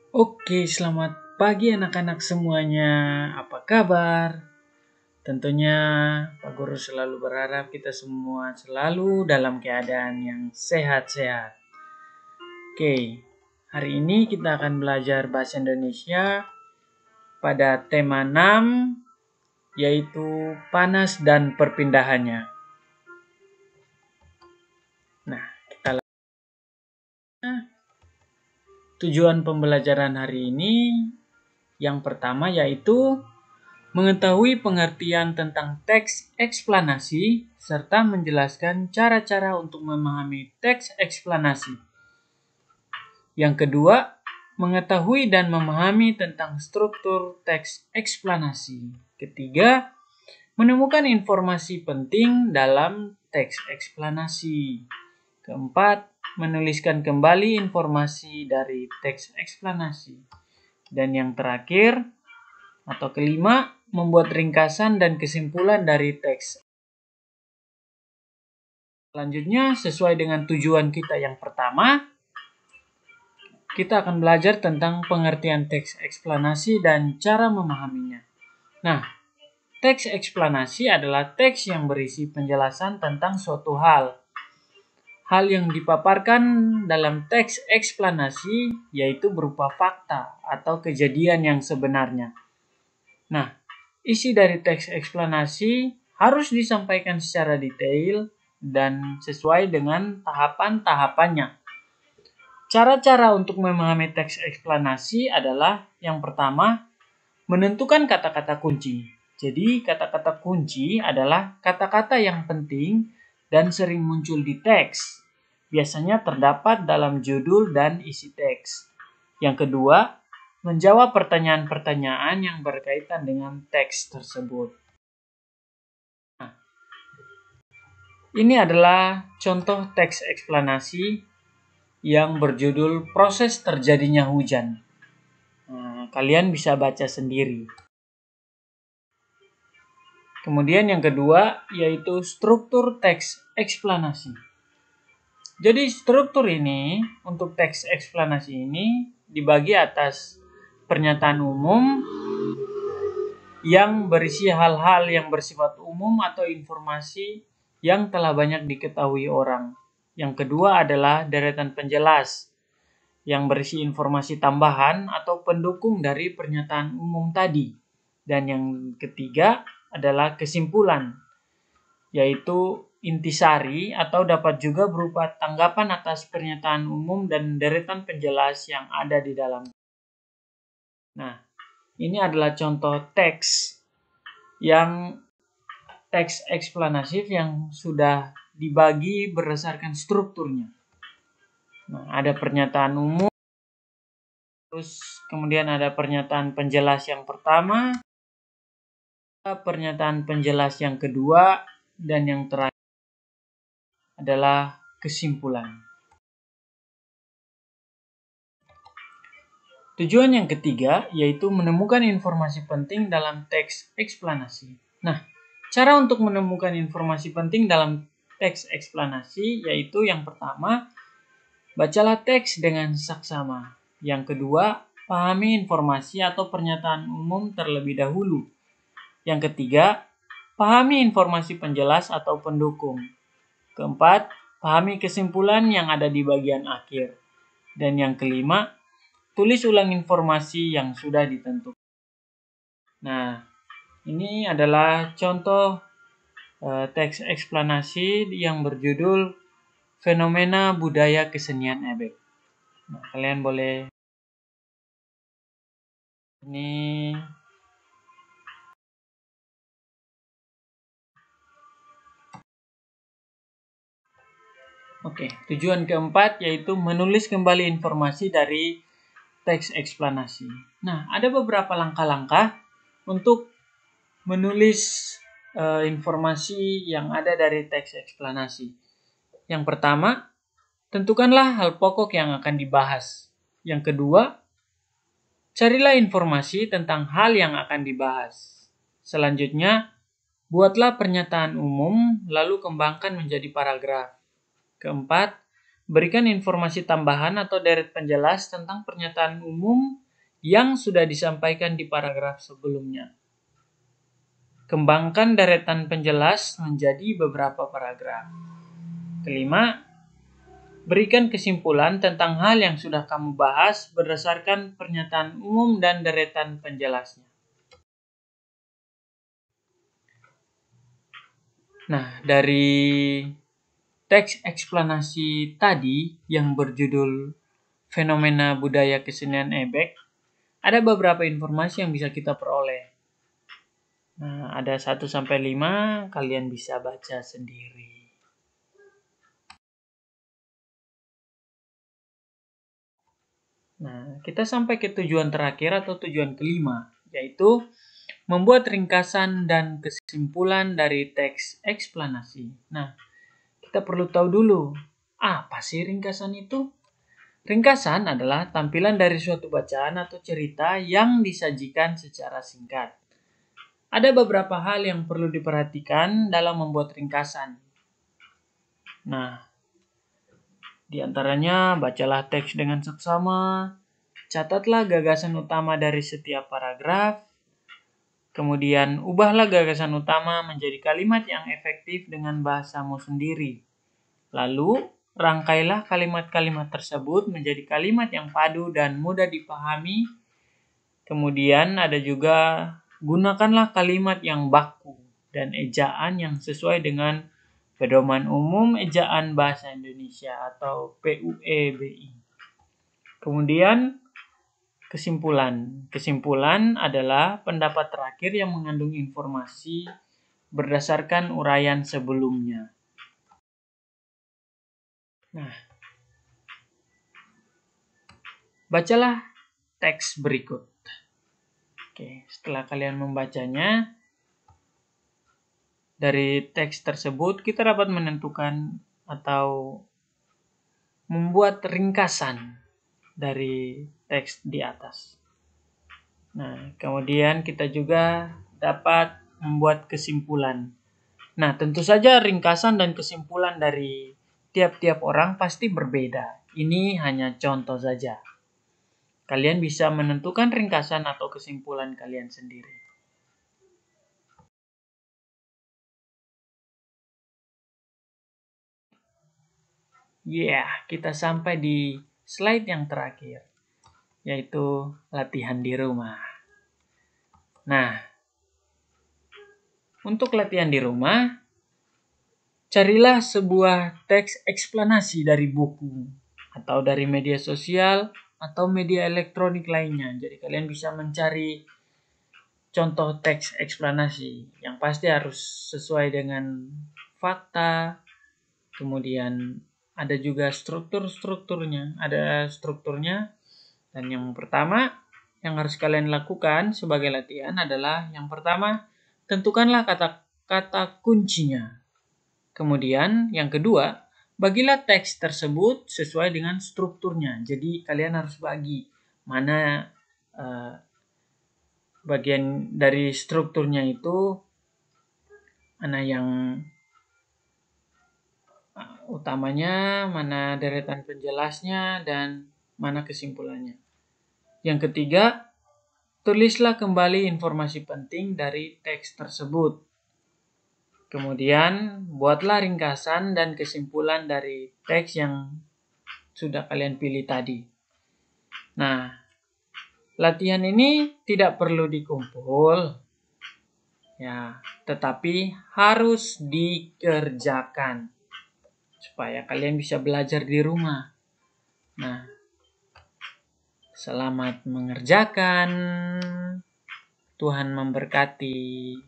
Oke, selamat pagi anak-anak semuanya. Apa kabar? Tentunya Pak Guru selalu berharap kita semua selalu dalam keadaan yang sehat-sehat. Oke, hari ini kita akan belajar bahasa Indonesia pada tema 6, yaitu panas dan perpindahannya. Nah, kita tujuan pembelajaran hari ini yang pertama yaitu mengetahui pengertian tentang teks eksplanasi serta menjelaskan cara-cara untuk memahami teks eksplanasi. Yang kedua, mengetahui dan memahami tentang struktur teks eksplanasi. Ketiga, menemukan informasi penting dalam teks eksplanasi. Keempat, menuliskan kembali informasi dari teks eksplanasi. Dan yang terakhir, atau kelima, membuat ringkasan dan kesimpulan dari teks. Selanjutnya, sesuai dengan tujuan kita yang pertama, kita akan belajar tentang pengertian teks eksplanasi dan cara memahaminya. Nah, teks eksplanasi adalah teks yang berisi penjelasan tentang suatu hal. Hal yang dipaparkan dalam teks eksplanasi yaitu berupa fakta atau kejadian yang sebenarnya. Nah, isi dari teks eksplanasi harus disampaikan secara detail dan sesuai dengan tahapan-tahapannya. Cara-cara untuk memahami teks eksplanasi adalah yang pertama, menentukan kata-kata kunci. Jadi, kata-kata kunci adalah kata-kata yang penting dan sering muncul di teks. Biasanya terdapat dalam judul dan isi teks. Yang kedua, menjawab pertanyaan-pertanyaan yang berkaitan dengan teks tersebut. Nah, ini adalah contoh teks eksplanasi yang berjudul proses terjadinya hujan. Nah, kalian bisa baca sendiri. Kemudian yang kedua yaitu struktur teks eksplanasi. Jadi struktur ini untuk teks eksplanasi ini dibagi atas pernyataan umum yang berisi hal-hal yang bersifat umum atau informasi yang telah banyak diketahui orang. Yang kedua adalah deretan penjelas yang berisi informasi tambahan atau pendukung dari pernyataan umum tadi. Dan yang ketiga adalah kesimpulan, yaitu intisari atau dapat juga berupa tanggapan atas pernyataan umum dan deretan penjelas yang ada di dalam. Nah, ini adalah contoh teks eksplanatif yang sudah dibagi berdasarkan strukturnya. Nah, ada pernyataan umum, terus kemudian ada pernyataan penjelas yang pertama, pernyataan penjelas yang kedua, dan yang terakhir adalah kesimpulan. Tujuan yang ketiga yaitu menemukan informasi penting dalam teks eksplanasi. Nah, cara untuk menemukan informasi penting dalam teks eksplanasi yaitu yang pertama, bacalah teks dengan saksama. Yang kedua, pahami informasi atau pernyataan umum terlebih dahulu. Yang ketiga, pahami informasi penjelas atau pendukung. Keempat, pahami kesimpulan yang ada di bagian akhir. Dan yang kelima, tulis ulang informasi yang sudah ditentukan. Nah, ini adalah contoh teks eksplanasi yang berjudul Fenomena Budaya Kesenian Ebek. Nah, kalian boleh ini. Oke, tujuan keempat yaitu menulis kembali informasi dari teks eksplanasi. Nah, ada beberapa langkah-langkah untuk menulis informasi yang ada dari teks eksplanasi. Yang pertama, tentukanlah hal pokok yang akan dibahas. Yang kedua, carilah informasi tentang hal yang akan dibahas. Selanjutnya, buatlah pernyataan umum lalu kembangkan menjadi paragraf. Keempat, berikan informasi tambahan atau deret penjelas tentang pernyataan umum yang sudah disampaikan di paragraf sebelumnya. Kembangkan deretan penjelas menjadi beberapa paragraf. Kelima, berikan kesimpulan tentang hal yang sudah kamu bahas berdasarkan pernyataan umum dan deretan penjelasnya. Nah, dari teks eksplanasi tadi yang berjudul Fenomena Budaya Kesenian Ebek, ada beberapa informasi yang bisa kita peroleh. Nah, ada 1-5, kalian bisa baca sendiri. Nah, kita sampai ke tujuan terakhir atau tujuan kelima, yaitu membuat ringkasan dan kesimpulan dari teks eksplanasi. Nah, kita perlu tahu dulu, apa sih ringkasan itu? Ringkasan adalah tampilan dari suatu bacaan atau cerita yang disajikan secara singkat. Ada beberapa hal yang perlu diperhatikan dalam membuat ringkasan. Nah, di antaranya bacalah teks dengan seksama, catatlah gagasan utama dari setiap paragraf, kemudian ubahlah gagasan utama menjadi kalimat yang efektif dengan bahasamu sendiri. Lalu, rangkailah kalimat-kalimat tersebut menjadi kalimat yang padu dan mudah dipahami. Kemudian ada juga gunakanlah kalimat yang baku dan ejaan yang sesuai dengan Pedoman Umum Ejaan Bahasa Indonesia atau PUEBI. Kemudian kesimpulan. Kesimpulan adalah pendapat terakhir yang mengandung informasi berdasarkan uraian sebelumnya. Nah, bacalah teks berikut. Oke, setelah kalian membacanya, dari teks tersebut kita dapat menentukan atau membuat ringkasan dari teks di atas. Nah, kemudian kita juga dapat membuat kesimpulan. Nah, tentu saja ringkasan dan kesimpulan dari tiap-tiap orang pasti berbeda. Ini hanya contoh saja. Kalian bisa menentukan ringkasan atau kesimpulan kalian sendiri. Kita sampai di slide yang terakhir, yaitu latihan di rumah. Nah, untuk latihan di rumah, carilah sebuah teks eksplanasi dari buku atau dari media sosial atau media elektronik lainnya. Jadi kalian bisa mencari contoh teks eksplanasi yang pasti harus sesuai dengan fakta. Kemudian ada juga strukturnya. Ada strukturnya. Dan yang pertama yang harus kalian lakukan sebagai latihan adalah yang pertama, tentukanlah kata-kata kuncinya. Kemudian yang kedua, bagilah teks tersebut sesuai dengan strukturnya. Jadi kalian harus bagi mana bagian dari strukturnya itu, mana yang utamanya, mana deretan penjelasnya, dan mana kesimpulannya. Yang ketiga, tulislah kembali informasi penting dari teks tersebut. Kemudian, buatlah ringkasan dan kesimpulan dari teks yang sudah kalian pilih tadi. Nah, latihan ini tidak perlu dikumpul, ya, tetapi harus dikerjakan supaya kalian bisa belajar di rumah. Nah, selamat mengerjakan. Tuhan memberkati.